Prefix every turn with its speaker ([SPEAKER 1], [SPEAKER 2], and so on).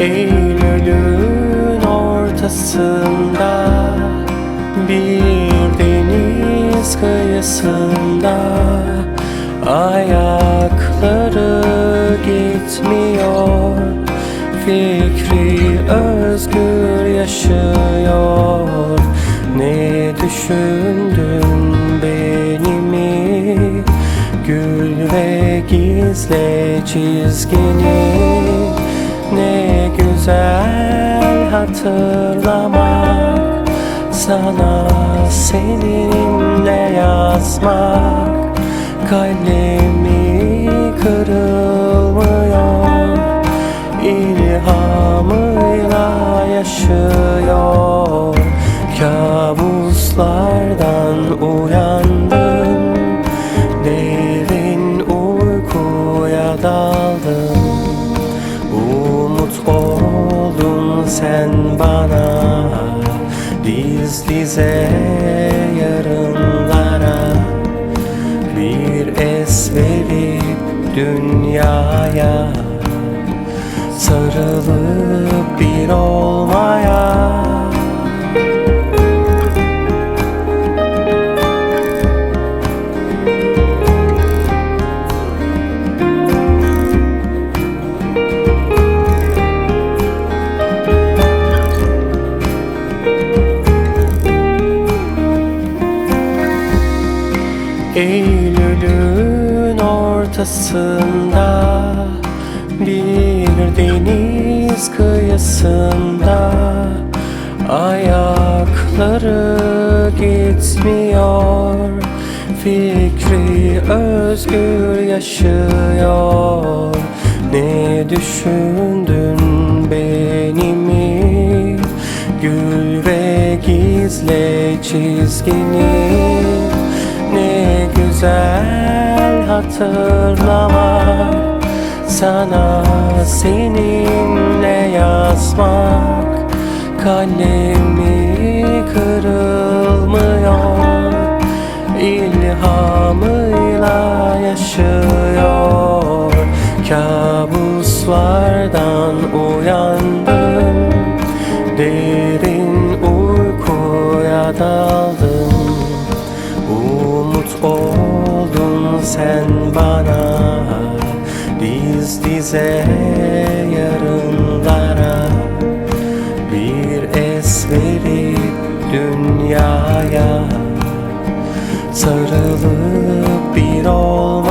[SPEAKER 1] Eylül'ün ortasında, bir deniz kıyısında, ayakları gitmiyor, fikri özgür yaşıyor. Ne düşündün beni mi, gül ve gizle çizgini? Ne güzel hatırlamak, sana seninle yazmak. Kalemi kırılmıyor, ilhamıyla yaşıyor. Kabuslardan uyandım, derin uykuya daldım. Umut oldun sen bana, diz dize yarınlara. Bir es verip dünyaya, sarılıp bir olmaya. Eylül'ün ortasında, bir deniz kıyısında, ayakları gitmiyor, fikri özgür yaşıyor. Ne düşündün beni mi, gül ve gizle çizgini? Ne güzel hatırlamak, sana seninle yazmak. Kalemi kırılmıyor, ilhamıyla yaşıyor. Kabuslardan uyandım, derin uykuya daldım. Umut oldun sen bana, diz dize yarınlara. Bir es verip dünyaya, sarılıp bir olma.